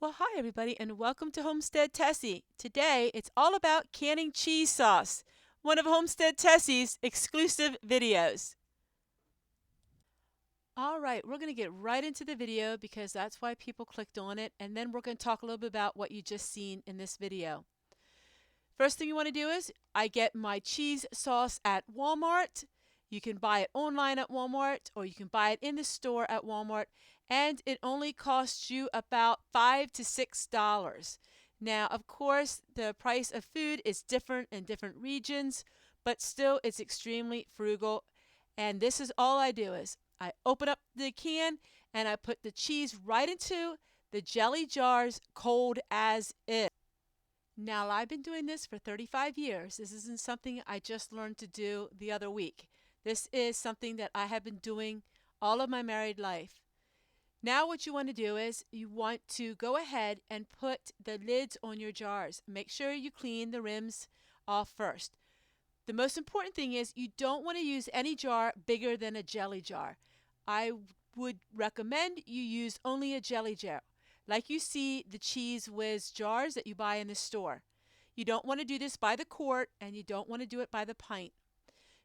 Well, hi everybody, and welcome to Homestead Tessie. Today, it's all about canning cheese sauce, one of Homestead Tessie's exclusive videos. All right, we're going to get right into the video because that's why people clicked on it, and then we're going to talk a little bit about what you just seen in this video. First thing you want to do is, I get my cheese sauce at Walmart. You can buy it online at Walmart, or you can buy it in the store at Walmart, and it only costs you about $5 to $6. Now, of course, the price of food is different in different regions, but still it's extremely frugal. And this is all I do is I open up the can and I put the cheese right into the jelly jars cold as is. Now, I've been doing this for 35 years. This isn't something I just learned to do the other week. This is something that I have been doing all of my married life. Now what you want to do is you want to go ahead and put the lids on your jars. Make sure you clean the rims off first. The most important thing is you don't want to use any jar bigger than a jelly jar. I would recommend you use only a jelly jar, like you see the Cheese Whiz jars that you buy in the store. You don't want to do this by the quart, and you don't want to do it by the pint.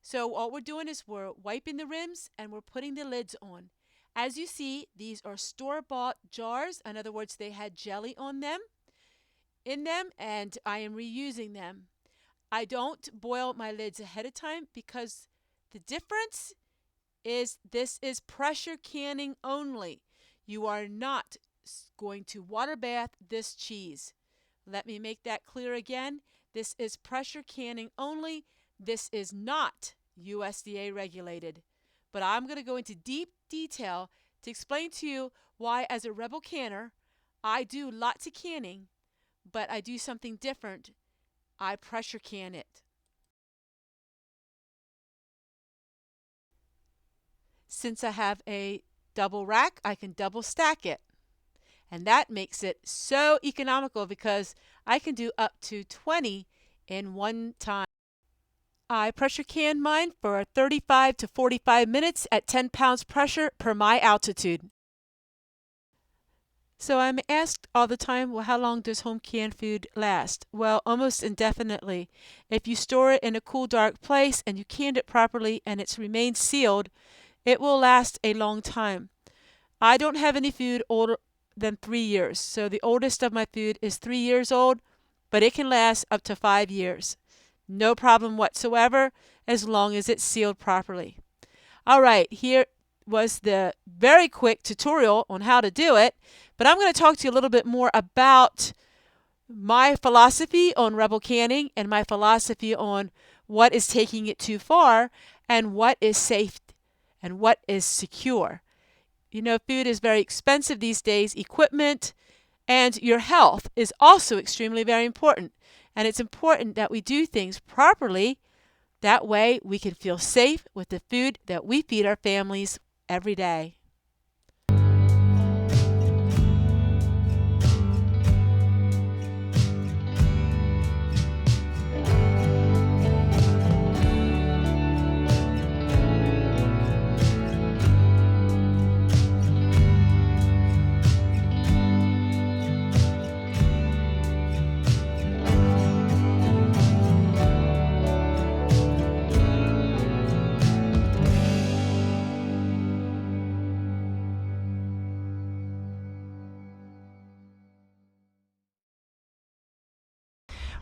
So all we're doing is we're wiping the rims and we're putting the lids on. As you see, these are store-bought jars. In other words, they had jelly on them, and I am reusing them. I don't boil my lids ahead of time because the difference is this is pressure canning only. You are not going to water bath this cheese. Let me make that clear again. This is pressure canning only. This is not USDA regulated. But I'm going to go into deep detail to explain to you why, as a rebel canner, I do lots of canning, but I do something different. I pressure can it. Since I have a double rack, I can double stack it. And that makes it so economical because I can do up to 20 in one time. I pressure can mine for 35 to 45 minutes at 10 pounds pressure per my altitude. So I'm asked all the time, well, how long does home canned food last? Well, almost indefinitely. If you store it in a cool, dark place and you canned it properly and it's remained sealed, it will last a long time. I don't have any food older than 3 years. So the oldest of my food is 3 years old, but it can last up to 5 years. No problem whatsoever as long as it's sealed properly. All right, here was the very quick tutorial on how to do it, but I'm going to talk to you a little bit more about my philosophy on rebel canning and my philosophy on what is taking it too far and what is safe and what is secure. You know, food is very expensive these days. Equipment and your health is also extremely very important. And it's important that we do things properly. That way we can feel safe with the food that we feed our families every day.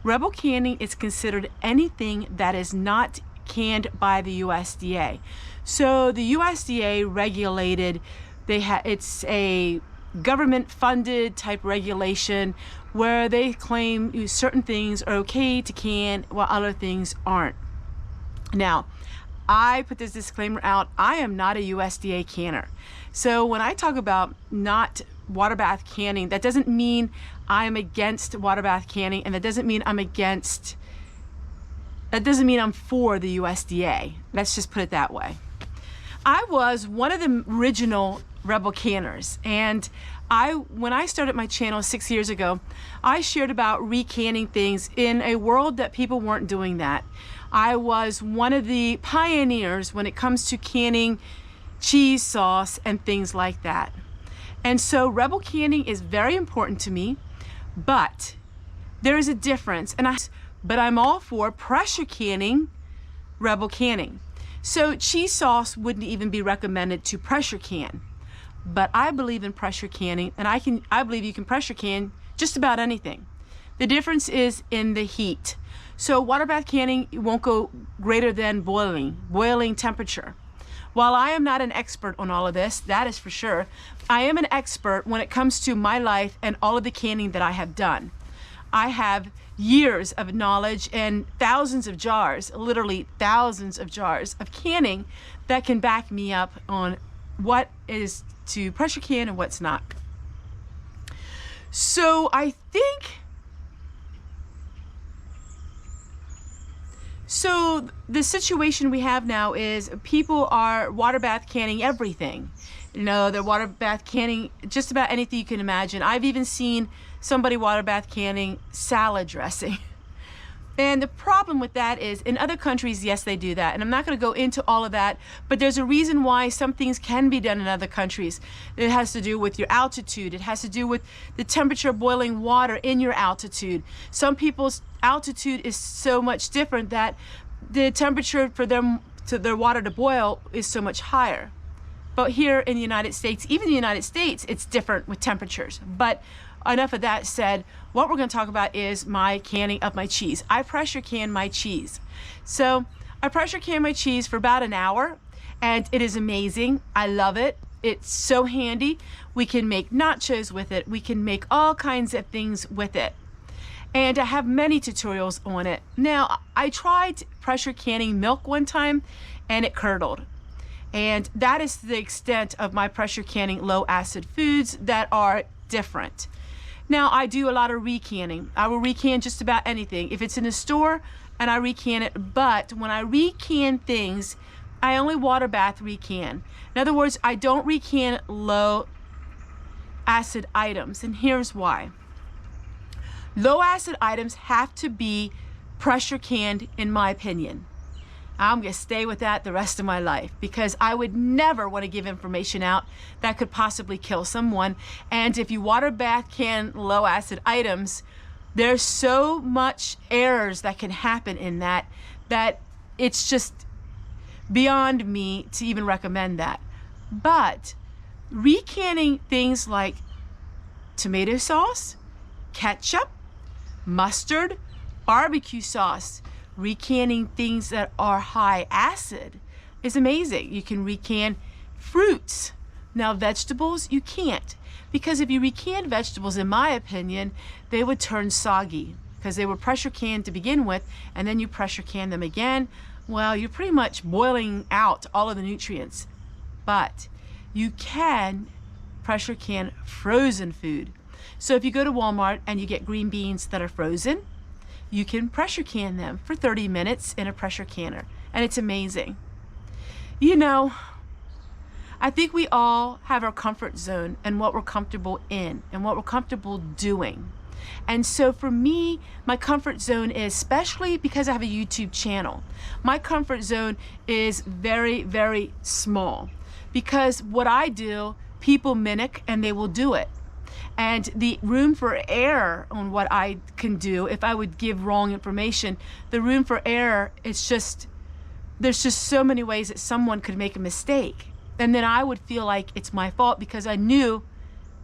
Rebel canning is considered anything that is not canned by the USDA. So the USDA regulated, it's a government-funded type regulation where they claim certain things are okay to can while other things aren't. Now, I put this disclaimer out, I am not a USDA canner. So when I talk about not water bath canning, that doesn't mean I'm against water bath canning, and that doesn't mean I'm for the USDA. Let's just put it that way. I was one of the original rebel canners, and when I started my channel 6 years ago, I shared about recanning things in a world that people weren't doing that. I was one of the pioneers when it comes to canning cheese sauce and things like that. And so rebel canning is very important to me, but there is a difference. But I'm all for pressure canning rebel canning. So cheese sauce wouldn't even be recommended to pressure can. But I believe in pressure canning, and I believe you can pressure can just about anything. The difference is in the heat. So water bath canning won't go greater than boiling temperature. While I am not an expert on all of this, that is for sure, I am an expert when it comes to my life and all of the canning that I have done. I have years of knowledge and thousands of jars, literally thousands of jars of canning that can back me up on what is to pressure can and what's not. So I think, so the situation we have now is people are water bath canning everything. You know, they're water bath canning just about anything you can imagine. I've even seen somebody water bath canning salad dressing. And the problem with that is, in other countries, yes, they do that. And I'm not going to go into all of that, but there's a reason why some things can be done in other countries. It has to do with your altitude. It has to do with the temperature of boiling water in your altitude. Some people's altitude is so much different that the temperature for them to their water to boil is so much higher. But here in the United States, even in the United States, it's different with temperatures. But enough of that said, what we're going to talk about is my canning of my cheese. I pressure can my cheese. So I pressure can my cheese for about an hour, and it is amazing. I love it. It's so handy. We can make nachos with it. We can make all kinds of things with it. And I have many tutorials on it. Now, I tried pressure canning milk one time, and it curdled. And that is the extent of my pressure canning low acid foods that are different. Now, I do a lot of recanning. I will recan just about anything. If it's in a store, and I recan it, but when I recan things, I only water bath recan. In other words, I don't recan low acid items, and here's why. Low acid items have to be pressure canned, in my opinion. I'm going to stay with that the rest of my life, because I would never want to give information out that could possibly kill someone. And if you water bath can low acid items, there's so much errors that can happen in that it's just beyond me to even recommend that. But recanning things like tomato sauce, ketchup, mustard, barbecue sauce, recanning things that are high acid is amazing. You can recan fruits. Now vegetables, you can't. Because if you recan vegetables, in my opinion, they would turn soggy because they were pressure canned to begin with, and then you pressure can them again. Well, you're pretty much boiling out all of the nutrients. But you can pressure can frozen food. So if you go to Walmart and you get green beans that are frozen, you can pressure can them for 30 minutes in a pressure canner, and it's amazing. You know, I think we all have our comfort zone and what we're comfortable in and what we're comfortable doing. And so for me, my comfort zone is, especially because I have a YouTube channel, my comfort zone is very, very small, because what I do, people mimic and they will do it. And the room for error on what I can do, if I would give wrong information, the room for error, it's just, there's just so many ways that someone could make a mistake. And then I would feel like it's my fault because I knew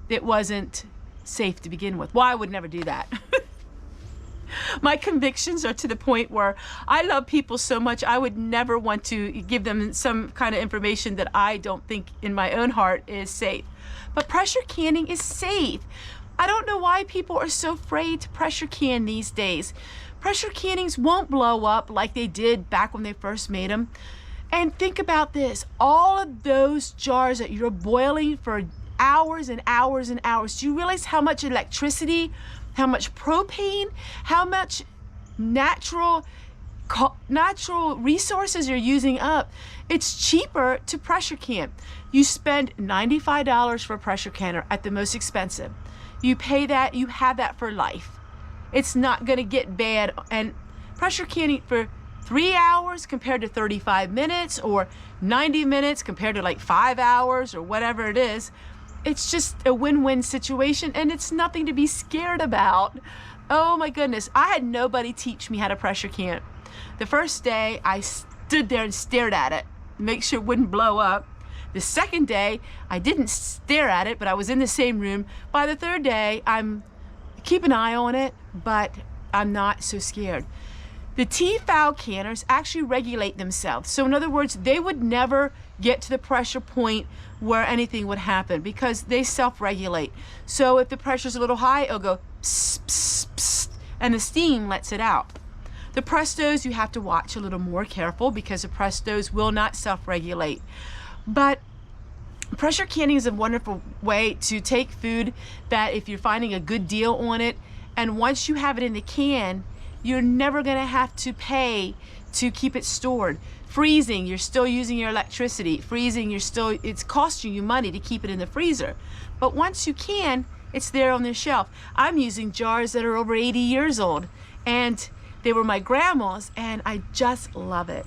it wasn't safe to begin with. Well, I would never do that. My convictions are to the point where I love people so much, I would never want to give them some kind of information that I don't think in my own heart is safe. But pressure canning is safe. I don't know why people are so afraid to pressure can these days. Pressure cannings won't blow up like they did back when they first made them. And think about this, all of those jars that you're boiling for hours and hours and hours, do you realize how much electricity, how much propane, how much natural resources you're using up? It's cheaper to pressure can. You spend $95 for a pressure canner at the most expensive. You pay that, you have that for life. It's not gonna get bad. And pressure canning for 3 hours compared to 35 minutes or 90 minutes compared to like 5 hours or whatever it is, it's just a win-win situation, and it's nothing to be scared about. Oh my goodness, I had nobody teach me how to pressure can. The first day I stood there and stared at it, make sure it wouldn't blow up. The second day I didn't stare at it, but I was in the same room. By the third day keep an eye on it, but I'm not so scared. The T-foul canners actually regulate themselves. So in other words, they would never get to the pressure point where anything would happen because they self-regulate. So if the pressure's a little high, it'll go psst, psst, psst, and the steam lets it out. The Prestos, you have to watch a little more careful because the Prestos will not self-regulate. But pressure canning is a wonderful way to take food that if you're finding a good deal on it, and once you have it in the can, you're never going to have to pay to keep it stored. Freezing, you're still using your electricity. Freezing, it's costing you money to keep it in the freezer. But once you can, it's there on the shelf. I'm using jars that are over 80 years old, and they were my grandma's, and I just love it.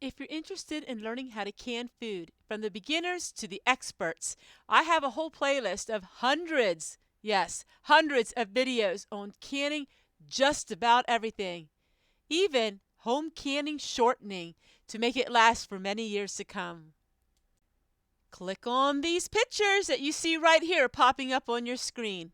If you're interested in learning how to can food, from the beginners to the experts, I have a whole playlist of hundreds of videos on canning just about everything, even home canning shortening to make it last for many years to come. Click on these pictures that you see right here popping up on your screen.